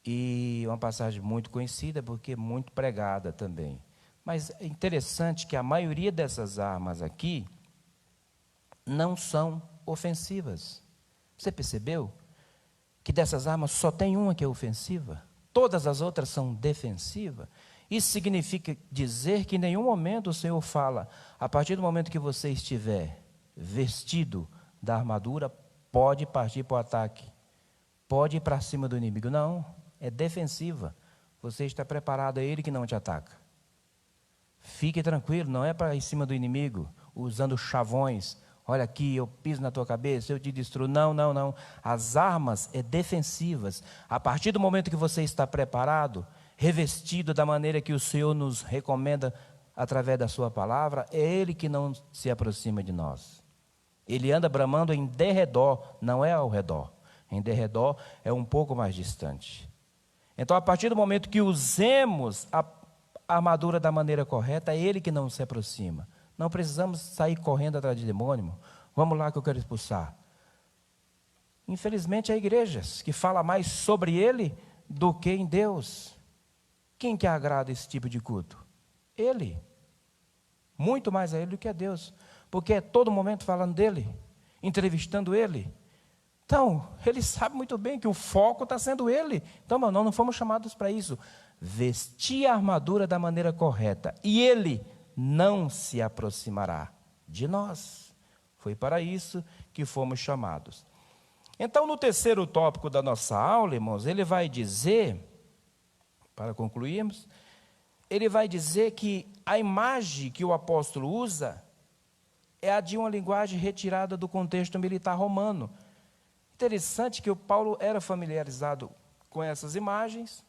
e uma passagem muito conhecida, porque muito pregada também. Mas é interessante que a maioria dessas armas aqui não são ofensivas. Você percebeu? Que dessas armas só tem uma que é ofensiva, todas as outras são defensivas. Isso significa dizer que em nenhum momento o Senhor fala, a partir do momento que você estiver vestido da armadura, pode partir para o ataque, pode ir para cima do inimigo. Não, é defensiva. Você está preparado, é Ele que não te ataca. Fique tranquilo, não é para ir em cima do inimigo, usando chavões. Olha aqui, eu piso na tua cabeça, eu te destruo. Não. As armas é defensivas. A partir do momento que você está preparado, revestido da maneira que o Senhor nos recomenda através da sua palavra, é Ele que não se aproxima de nós. Ele anda bramando em derredor, não é ao redor. Em derredor é um pouco mais distante. Então, a partir do momento que usemos a armadura da maneira correta, é Ele que não se aproxima. Não precisamos sair correndo atrás de demônio, irmão. Vamos lá que eu quero expulsar. Infelizmente, há igrejas que falam mais sobre Ele do que em Deus. Quem que agrada esse tipo de culto? Ele. Muito mais a Ele do que a Deus. Porque é todo momento falando dEle, entrevistando Ele. Então, Ele sabe muito bem que o foco está sendo Ele. Então, nós não fomos chamados para isso. Vestir a armadura da maneira correta. E Ele não se aproximará de nós. Foi para isso que fomos chamados. Então, no terceiro tópico da nossa aula, irmãos, ele vai dizer, para concluirmos, ele vai dizer que a imagem que o apóstolo usa é a de uma linguagem retirada do contexto militar romano. interessante que o Paulo era familiarizado com essas imagens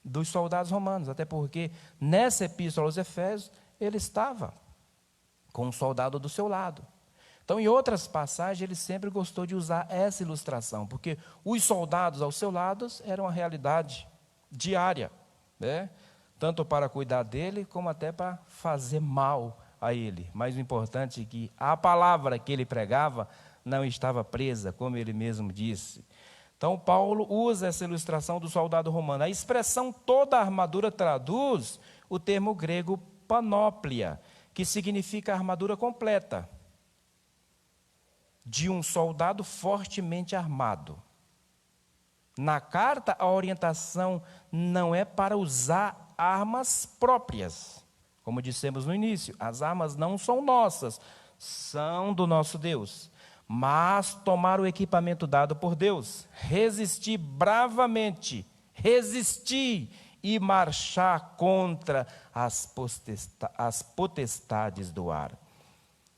dos soldados romanos, até porque nessa epístola aos Efésios ele estava com um soldado do seu lado. Então, em outras passagens, ele sempre gostou de usar essa ilustração, porque os soldados ao seu lado eram a realidade diária, né? Tanto para cuidar dele, como até para fazer mal a ele. Mas o importante é que a palavra que ele pregava não estava presa, como ele mesmo disse. Então, Paulo usa essa ilustração do soldado romano. A expressão toda a armadura traduz o termo grego panóplia, que significa armadura completa, de um soldado fortemente armado. Na carta, a orientação não é para usar armas próprias. Como dissemos no início, as armas não são nossas, são do nosso Deus. Mas tomar o equipamento dado por Deus, resistir bravamente, resistir e marchar contra as potestades do ar.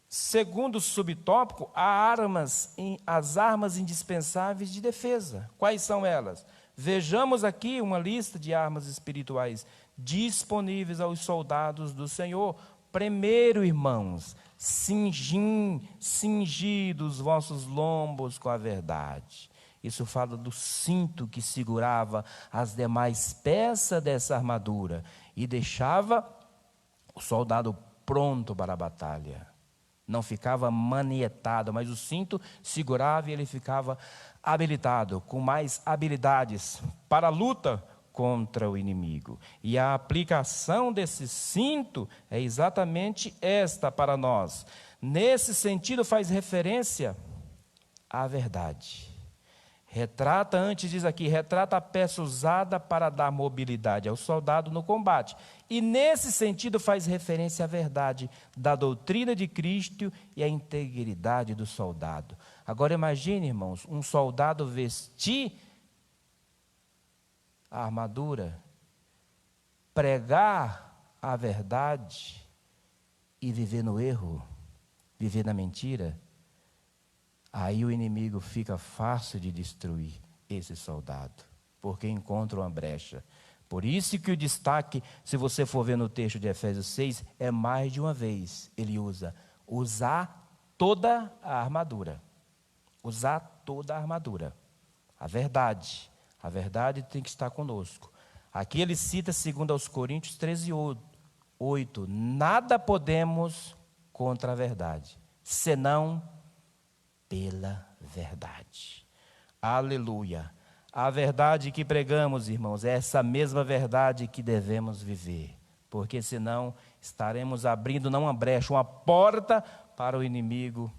Segundo o subtópico, as armas indispensáveis de defesa. Quais são elas? Vejamos aqui uma lista de armas espirituais disponíveis aos soldados do Senhor. Primeiro, irmãos, cingir os vossos lombos com a verdade. Isso fala do cinto que segurava as demais peças dessa armadura e deixava o soldado pronto para a batalha. Não ficava manietado, mas o cinto segurava e ele ficava habilitado, com mais habilidades para a luta contra o inimigo. E a aplicação desse cinto é exatamente esta para nós. Nesse sentido, faz referência à verdade. Retrata, antes diz aqui, retrata a peça usada para dar mobilidade ao soldado no combate. E nesse sentido faz referência à verdade da doutrina de Cristo e à integridade do soldado. Agora imagine, irmãos, um soldado vestir a armadura, pregar a verdade e viver no erro, viver na mentira. Aí o inimigo fica fácil de destruir esse soldado, porque encontra uma brecha. Por isso que o destaque, se você for ver no texto de Efésios 6, é mais de uma vez. Ele usar toda a armadura. Usar toda a armadura. A verdade tem que estar conosco. Aqui ele cita, segundo aos Coríntios 13:8, nada podemos contra a verdade, senão pela verdade. Aleluia. A verdade que pregamos, irmãos, é essa mesma verdade que devemos viver, porque senão estaremos abrindo não uma brecha, uma porta para o inimigo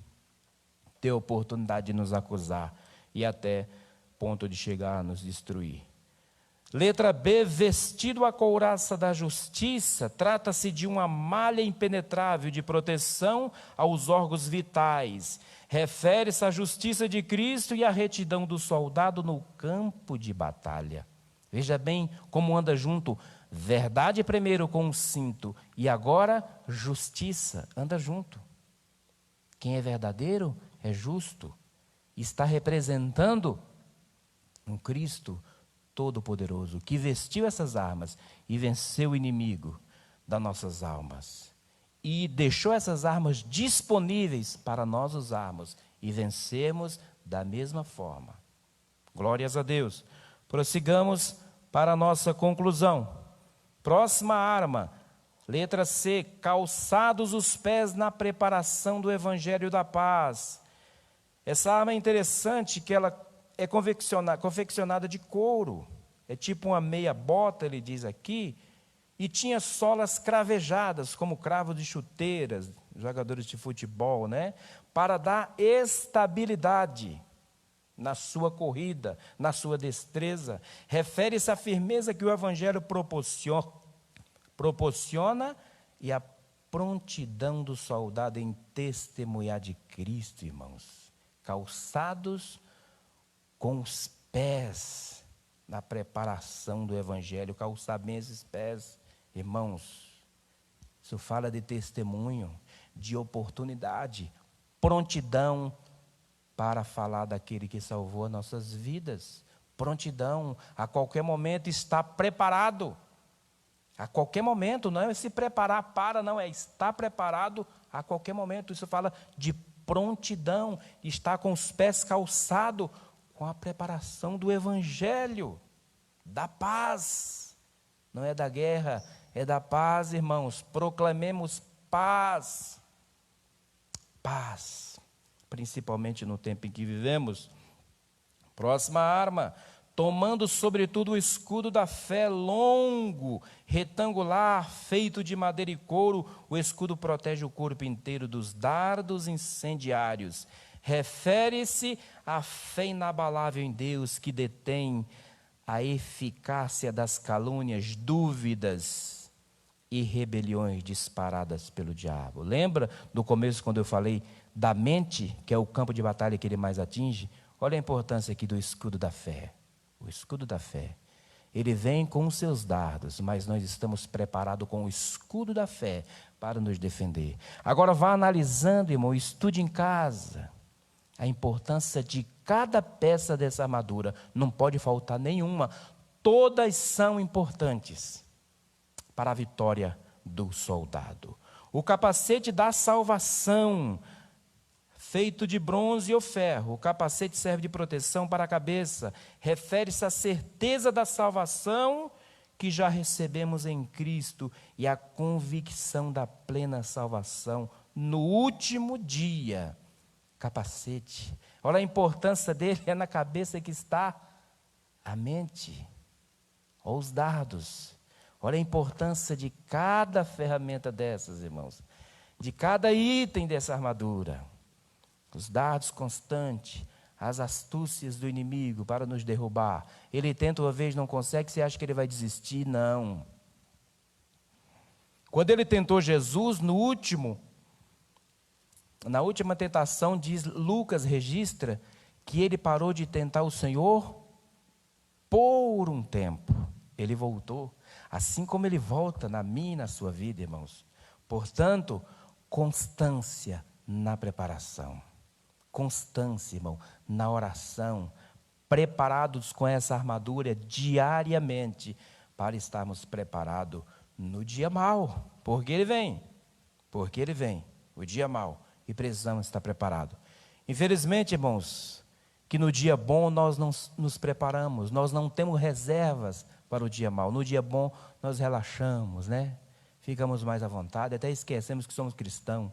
ter oportunidade de nos acusar e até ponto de chegar a nos destruir. Letra B, vestido a couraça da justiça, trata-se de uma malha impenetrável de proteção aos órgãos vitais. Refere-se à justiça de Cristo e à retidão do soldado no campo de batalha. Veja bem como anda junto, verdade primeiro com o cinto e agora justiça, anda junto. Quem é verdadeiro é justo, está representando um Cristo Todo-Poderoso, que vestiu essas armas e venceu o inimigo das nossas almas. E deixou essas armas disponíveis para nós usarmos e vencermos da mesma forma. Glórias a Deus. Prossigamos para a nossa conclusão. Próxima arma, letra C, calçados os pés na preparação do Evangelho da Paz. Essa arma é interessante que ela é confeccionada de couro, é tipo uma meia bota, ele diz aqui, e tinha solas cravejadas, como cravos de chuteiras, jogadores de futebol, né? Para dar estabilidade na sua corrida, na sua destreza. Refere-se à firmeza que o Evangelho proporciona e à prontidão do soldado em testemunhar de Cristo, irmãos. Calçados com os pés na preparação do Evangelho, calçar bem esses pés, irmãos. Isso fala de testemunho, de oportunidade, prontidão para falar daquele que salvou as nossas vidas. Prontidão, a qualquer momento está preparado. A qualquer momento, não é se preparar para, não, é estar preparado a qualquer momento. Isso fala de prontidão, de estar com os pés calçados, com a preparação do Evangelho, da paz. Não é da guerra, é da paz, irmãos. Proclamemos paz. Paz, principalmente no tempo em que vivemos. Próxima arma, tomando sobretudo o escudo da fé longo, retangular, feito de madeira e couro, o escudo protege o corpo inteiro dos dardos incendiários. Refere-se à fé inabalável em Deus, que detém a eficácia das calúnias, dúvidas e rebeliões disparadas pelo diabo. Lembra do começo, quando eu falei da mente, que é o campo de batalha que ele mais atinge? Olha a importância aqui do escudo da fé. O escudo da fé. Ele vem com os seus dardos, mas nós estamos preparados com o escudo da fé para nos defender. Agora vá analisando, irmão, estude em casa a importância de cada peça dessa armadura. Não pode faltar nenhuma. Todas são importantes para a vitória do soldado. O capacete da salvação, feito de bronze ou ferro. O capacete serve de proteção para a cabeça. Refere-se à certeza da salvação que já recebemos em Cristo e à convicção da plena salvação no último dia. Capacete. Olha a importância dele, é na cabeça que está a mente. Olha os dardos. Olha a importância de cada ferramenta dessas, irmãos. De cada item dessa armadura. Os dardos constantes, as astúcias do inimigo para nos derrubar. Ele tenta uma vez, não consegue, você acha que ele vai desistir? Não. Quando ele tentou Jesus, na última tentação, Lucas registra que ele parou de tentar o Senhor por um tempo. Ele voltou, assim como ele volta na minha e na sua vida, irmãos. Portanto, constância na preparação. Constância, irmão, na oração, preparados com essa armadura diariamente, para estarmos preparados no dia mau, porque ele vem, o dia mau, e precisamos estar preparados. Infelizmente, irmãos, que no dia bom nós não nos preparamos, nós não temos reservas para o dia mau. No dia bom nós relaxamos, né? Ficamos mais à vontade, até esquecemos que somos cristãos.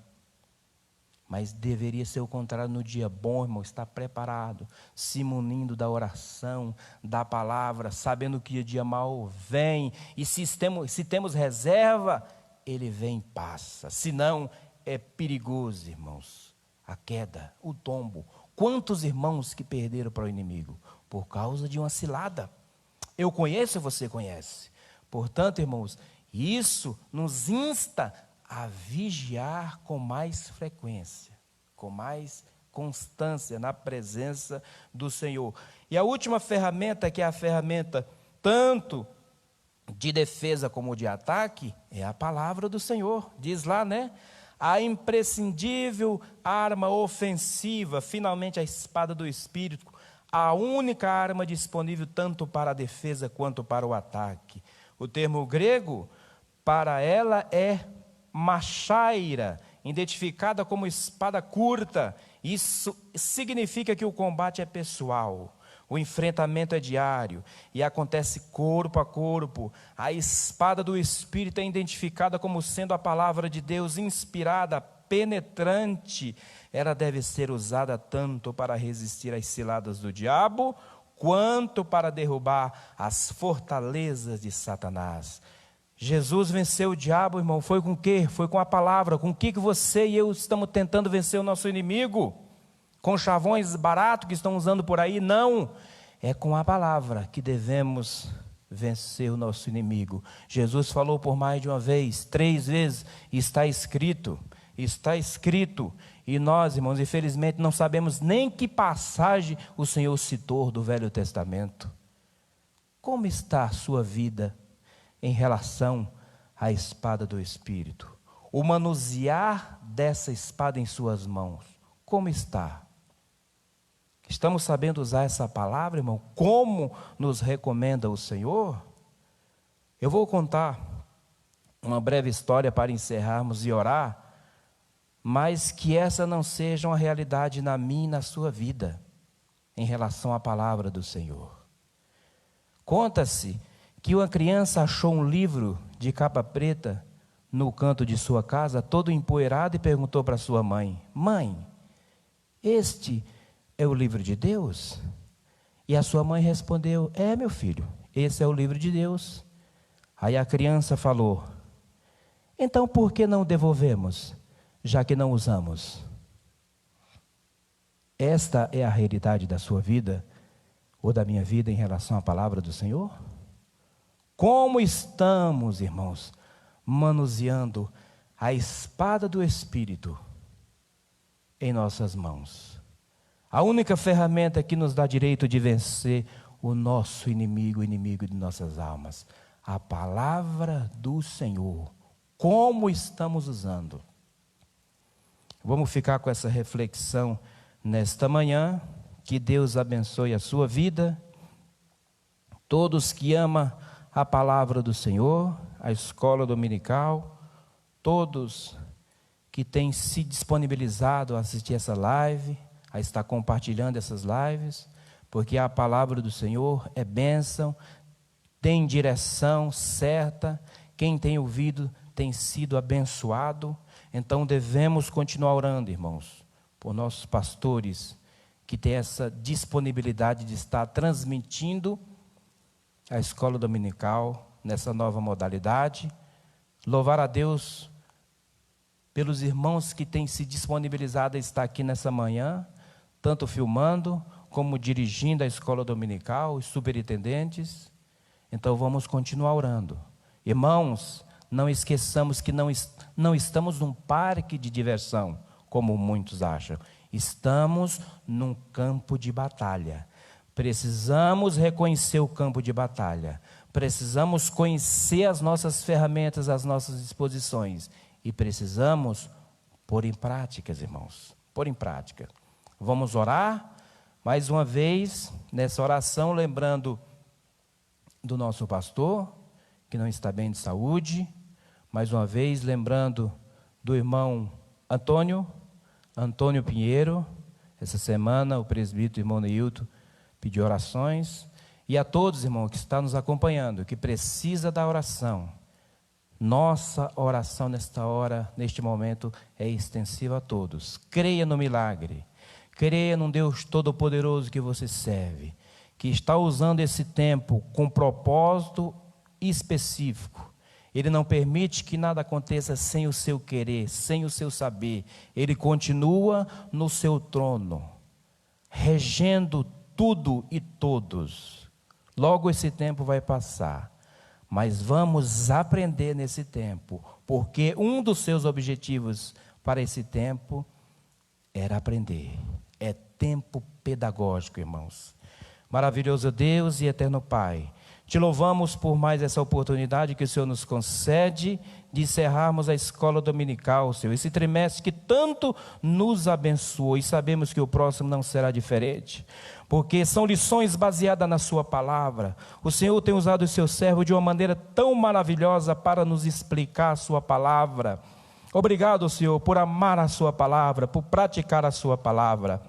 Mas deveria ser o contrário. No dia bom, irmão, estar preparado, se munindo da oração, da palavra, sabendo que o dia mau vem, e se temos reserva, ele vem e passa. Se não, é perigoso, irmãos, a queda, o tombo. Quantos irmãos que perderam para o inimigo? Por causa de uma cilada. Eu conheço e você conhece. Portanto, irmãos, isso nos insta a vigiar com mais frequência, com mais constância na presença do Senhor. E a última ferramenta, que é a ferramenta tanto de defesa como de ataque, é a palavra do Senhor. Diz lá, né? A imprescindível arma ofensiva, finalmente a espada do Espírito, a única arma disponível tanto para a defesa quanto para o ataque. O termo grego para ela é machaira, identificada como espada curta. Isso significa que o combate é pessoal, o enfrentamento é diário e acontece corpo a corpo. A espada do Espírito é identificada como sendo a palavra de Deus inspirada, penetrante. Ela deve ser usada tanto para resistir às ciladas do diabo, quanto para derrubar as fortalezas de Satanás. Jesus venceu o diabo, irmão, foi com o quê? Foi com a palavra. Com o que você e eu estamos tentando vencer o nosso inimigo? Com chavões baratos que estão usando por aí? Não, é com a palavra que devemos vencer o nosso inimigo. Jesus falou por mais de uma vez, 3 vezes, está escrito, está escrito. E nós, irmãos, infelizmente não sabemos nem que passagem o Senhor citou do Velho Testamento. Como está a sua vida em relação à espada do Espírito? O manusear dessa espada em suas mãos, como está? Estamos sabendo usar essa palavra, irmão, como nos recomenda o Senhor? Eu vou contar uma breve história para encerrarmos e orar, mas que essa não seja uma realidade na minha e na sua vida, em relação à palavra do Senhor. Conta-se que uma criança achou um livro de capa preta no canto de sua casa, todo empoeirado, e perguntou para sua mãe: mãe, este é o livro de Deus? E a sua mãe respondeu: é, meu filho, esse é o livro de Deus. Aí a criança falou: então por que não devolvemos, já que não usamos? Esta é a realidade da sua vida, ou da minha vida, em relação à palavra do Senhor? Como estamos, irmãos, manuseando a espada do Espírito em nossas mãos? A única ferramenta que nos dá direito de vencer o nosso inimigo, o inimigo de nossas almas. A palavra do Senhor. Como estamos usando? Vamos ficar com essa reflexão nesta manhã. Que Deus abençoe a sua vida. Todos que amam a palavra do Senhor, a escola dominical, todos que têm se disponibilizado a assistir essa live, a estar compartilhando essas lives, porque a palavra do Senhor é bênção, tem direção certa, quem tem ouvido tem sido abençoado. Então devemos continuar orando, irmãos, por nossos pastores, que têm essa disponibilidade de estar transmitindo a escola dominical nessa nova modalidade. Louvar a Deus pelos irmãos que têm se disponibilizado a estar aqui nessa manhã, tanto filmando como dirigindo a escola dominical, os superintendentes. Então vamos continuar orando. Irmãos, não esqueçamos que não estamos num parque de diversão, como muitos acham. Estamos num campo de batalha. Precisamos reconhecer o campo de batalha. Precisamos conhecer as nossas ferramentas, as nossas disposições. E precisamos pôr em prática, irmãos. Pôr em prática. Vamos orar mais uma vez nessa oração, lembrando do nosso pastor, que não está bem de saúde. Mais uma vez, lembrando do irmão Antônio Pinheiro. Essa semana, o presbítero irmão Neilton pediu orações. E a todos, irmão, que está nos acompanhando, que precisa da oração. Nossa oração nesta hora, neste momento, é extensiva a todos. Creia no milagre. Creia num Deus Todo-Poderoso que você serve, que está usando esse tempo com propósito específico. Ele não permite que nada aconteça sem o seu querer, sem o seu saber. Ele continua no seu trono, regendo tudo e todos. Logo esse tempo vai passar, mas vamos aprender nesse tempo, porque um dos seus objetivos para esse tempo era aprender. É tempo pedagógico, irmãos. Maravilhoso Deus e eterno Pai, te louvamos por mais essa oportunidade que o Senhor nos concede de encerrarmos a escola dominical, Senhor, esse trimestre que tanto nos abençoou, e sabemos que o próximo não será diferente, porque são lições baseadas na sua palavra. O Senhor tem usado o seu servo de uma maneira tão maravilhosa para nos explicar a sua palavra. Obrigado, Senhor, por amar a sua palavra, por praticar a sua palavra,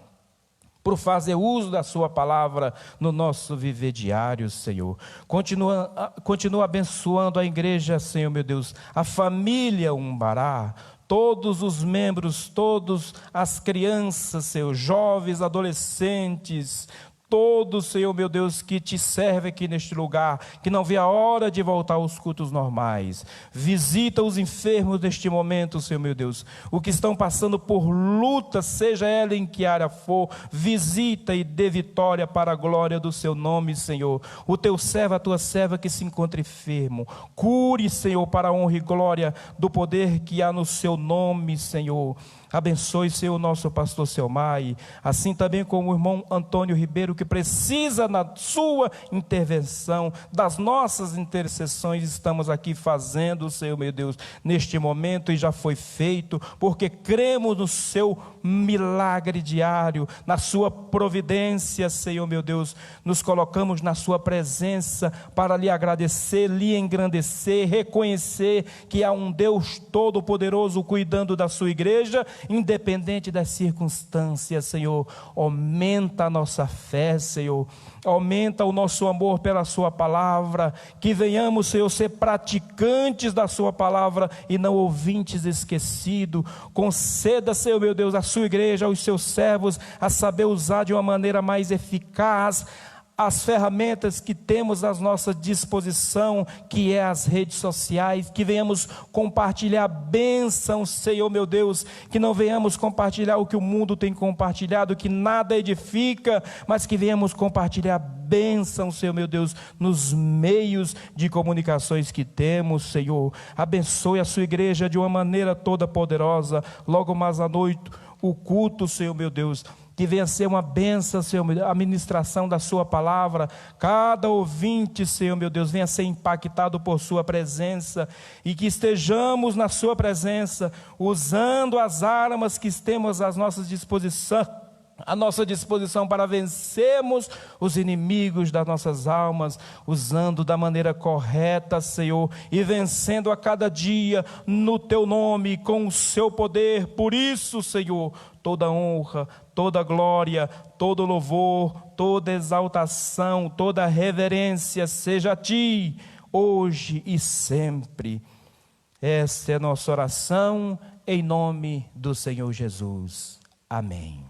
por fazer uso da sua palavra no nosso viver diário, Senhor. Continua abençoando a igreja, Senhor, meu Deus, a família Umbará, todos os membros, todas as crianças, Senhor, jovens, adolescentes, todos, Senhor, meu Deus, que te servem aqui neste lugar, que não vê a hora de voltar aos cultos normais. Visita os enfermos neste momento, Senhor, meu Deus, o que estão passando por luta, seja ela em que área for, visita e dê vitória para a glória do seu nome, Senhor. O teu servo, a tua serva que se encontra enfermo, cure, Senhor, para a honra e glória do poder que há no seu nome, Senhor. Abençoe, Senhor, nosso pastor Selmai, assim também como o irmão Antônio Ribeiro, que que precisa na sua intervenção, das nossas intercessões, estamos aqui fazendo, Senhor meu Deus, neste momento, e já foi feito, porque cremos no seu milagre diário, na sua providência, Senhor meu Deus. Nos colocamos na sua presença para lhe agradecer, lhe engrandecer, reconhecer que há um Deus todo-poderoso cuidando da sua igreja, independente das circunstâncias, Senhor. Aumenta a nossa fé, Senhor, aumenta o nosso amor pela sua palavra, que venhamos, Senhor, ser praticantes da sua palavra e não ouvintes esquecidos. Conceda, Senhor meu Deus, à sua igreja, aos seus servos, a saber usar de uma maneira mais eficaz as ferramentas que temos à nossa disposição, que é as redes sociais, que venhamos compartilhar bênção, Senhor meu Deus, que não venhamos compartilhar o que o mundo tem compartilhado, que nada edifica, mas que venhamos compartilhar bênção, Senhor meu Deus, nos meios de comunicações que temos, Senhor. Abençoe a sua igreja de uma maneira toda poderosa, logo mais à noite, o culto, Senhor meu Deus, que venha ser uma bênção, Senhor, a ministração da sua palavra. Cada ouvinte, Senhor meu Deus, venha ser impactado por sua presença, e que estejamos na sua presença, usando as armas que temos à nossa disposição para vencermos os inimigos das nossas almas, usando da maneira correta, Senhor, e vencendo a cada dia no teu nome, com o seu poder. Por isso, Senhor, toda honra, toda glória, todo louvor, toda exaltação, toda reverência seja a ti, hoje e sempre. Essa é a nossa oração, em nome do Senhor Jesus. Amém.